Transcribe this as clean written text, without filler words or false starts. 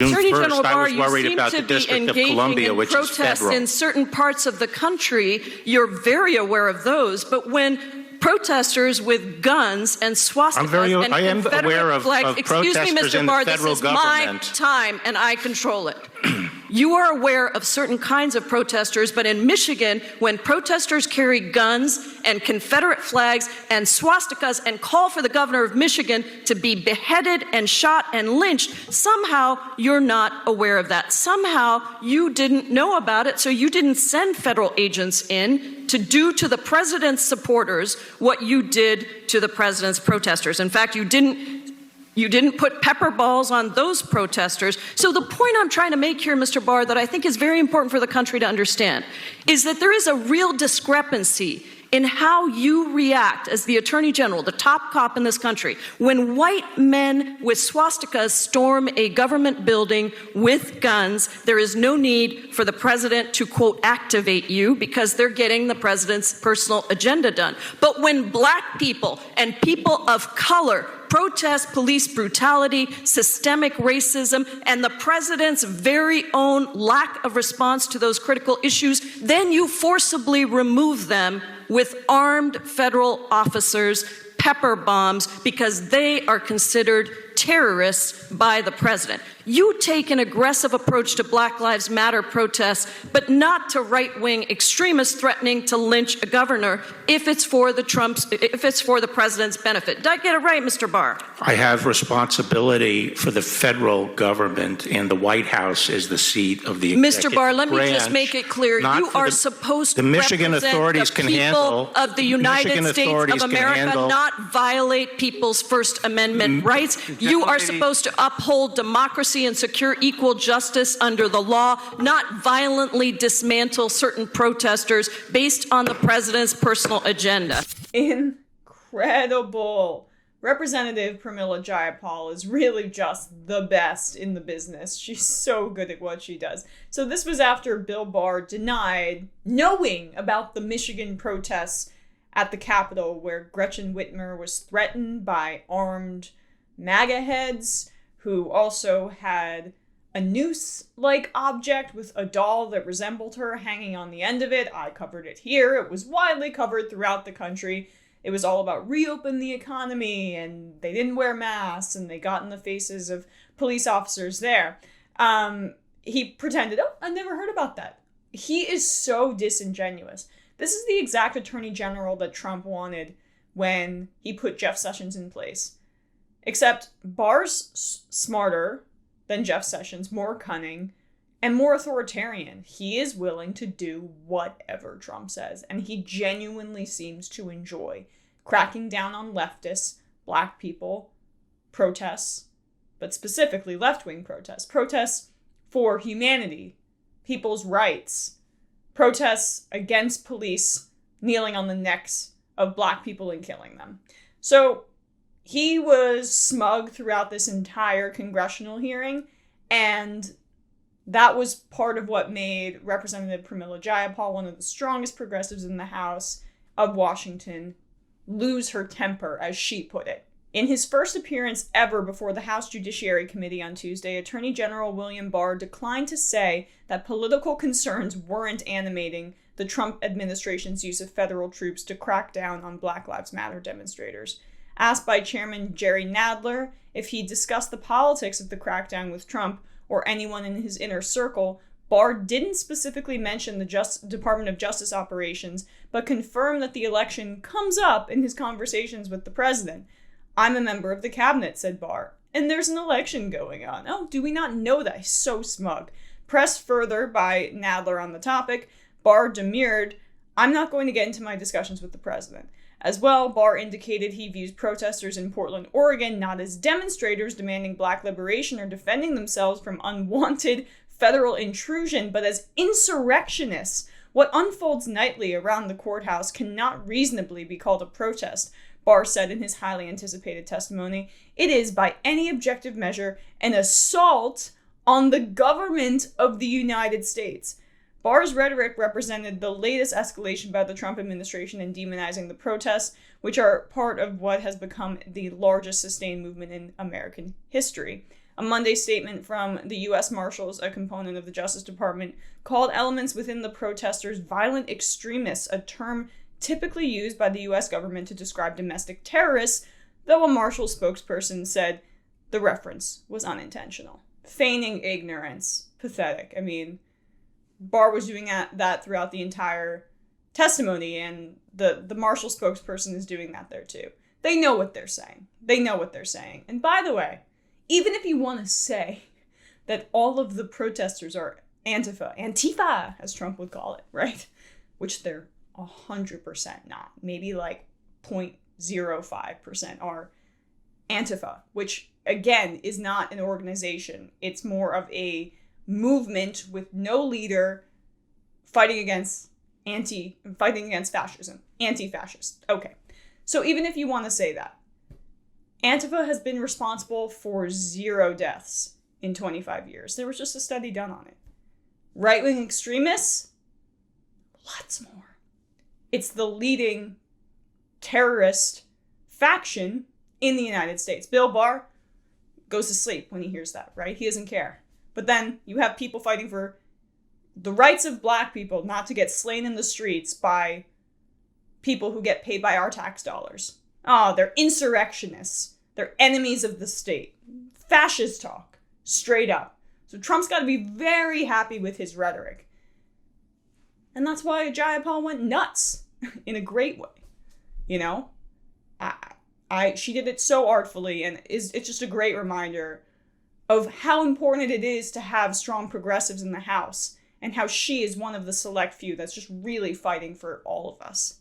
June Attorney 1st, General I Barr, was you worried seem about to the be District of engaging Columbia, in which is protests federal. in certain parts of the country. You're very aware of those, but when protesters with guns and swastikas and Confederate flags, excuse me, Mr. Barr, this is my time and I control it. You are aware of certain kinds of protesters, but in Michigan, when protesters carry guns and Confederate flags and swastikas and call for the governor of Michigan to be beheaded and shot and lynched, somehow you're not aware of that. Somehow you didn't know about it, so you didn't send federal agents in to do to the president's supporters what you did to the president's protesters. In fact, you didn't put pepper balls on those protesters. So the point I'm trying to make here, Mr. Barr, that I think is very important for the country to understand, is that there is a real discrepancy in how you react as the Attorney General, the top cop in this country, when white men with swastikas storm a government building with guns. There is no need for the president to, quote, activate you because they're getting the president's personal agenda done. But when black people and people of color protest police brutality, systemic racism, and the president's very own lack of response to those critical issues, then you forcibly remove them with armed federal officers, pepper bombs, because they are considered terrorists by the president. You take an aggressive approach to Black Lives Matter protests, but not to right-wing extremists threatening to lynch a governor if it's for the president's benefit. Did I get it right, Mr. Barr? I have responsibility for the federal government, and the White House is the seat of the executive Mr. Barr, let me branch, just make it clear. You are supposed to the Michigan represent authorities the can people handle of the United Michigan States authorities of can America, handle- not violate people's First Amendment rights. You are supposed to uphold democracy and secure equal justice under the law, not violently dismantle certain protesters based on the president's personal agenda. Incredible. Representative Pramila Jayapal is really just the best in the business. She's so good at what she does. So this was after Bill Barr denied knowing about the Michigan protests at the Capitol, where Gretchen Whitmer was threatened by armed MAGA heads who also had a noose-like object with a doll that resembled her hanging on the end of it. I covered it here. It was widely covered throughout the country. It was all about reopen the economy, and they didn't wear masks, and they got in the faces of police officers there. He pretended, oh, I never heard about that. He is so disingenuous. This is the exact attorney general that Trump wanted when he put Jeff Sessions in place. Except Barr's smarter than Jeff Sessions, more cunning, and more authoritarian. He is willing to do whatever Trump says, and he genuinely seems to enjoy cracking down on leftists, black people, protests, but specifically left-wing protests for humanity, people's rights, protests against police kneeling on the necks of black people and killing them. So he was smug throughout this entire congressional hearing, and that was part of what made Representative Pramila Jayapal, one of the strongest progressives in the House of Washington, lose her temper, as she put it. In his first appearance ever before the House Judiciary Committee on Tuesday, Attorney General William Barr declined to say that political concerns weren't animating the Trump administration's use of federal troops to crack down on Black Lives Matter demonstrators. Asked by Chairman Jerry Nadler if he discussed the politics of the crackdown with Trump or anyone in his inner circle, Barr didn't specifically mention the Department of Justice operations, but confirmed that the election comes up in his conversations with the president. I'm a member of the cabinet, said Barr, and there's an election going on. Oh, do we not know that? He's so smug. Pressed further by Nadler on the topic, Barr demurred, I'm not going to get into my discussions with the president. As well, Barr indicated he views protesters in Portland, Oregon not as demonstrators demanding black liberation or defending themselves from unwanted federal intrusion, but as insurrectionists. What unfolds nightly around the courthouse cannot reasonably be called a protest, Barr said in his highly anticipated testimony. It is, by any objective measure, an assault on the government of the United States. Barr's rhetoric represented the latest escalation by the Trump administration in demonizing the protests, which are part of what has become the largest sustained movement in American history. A Monday statement from the U.S. Marshals, a component of the Justice Department, called elements within the protesters violent extremists, a term typically used by the U.S. government to describe domestic terrorists, though a Marshall spokesperson said the reference was unintentional. Feigning ignorance. Pathetic. I mean, Barr was doing that throughout the entire testimony, and the Marshall spokesperson is doing that there too. They know what they're saying. They know what they're saying. And by the way, even if you want to say that all of the protesters are Antifa, as Trump would call it, right? Which they're 100% not. Maybe like 0.05% are Antifa, which again is not an organization. It's more of a movement with no leader fighting against fascism, anti-fascist. Okay. So even if you want to say that, Antifa has been responsible for 0 deaths in 25 years. There was just a study done on it. Right-wing extremists, lots more. It's the leading terrorist faction in the United States. Bill Barr goes to sleep when he hears that, right? He doesn't care. But then you have people fighting for the rights of black people not to get slain in the streets by people who get paid by our tax dollars. Oh, they're insurrectionists. They're enemies of the state. Fascist talk, straight up. So Trump's got to be very happy with his rhetoric. And that's why Jayapal went nuts in a great way. You know? She did it so artfully, and it's just a great reminder of how important it is to have strong progressives in the House, and how she is one of the select few that's just really fighting for all of us.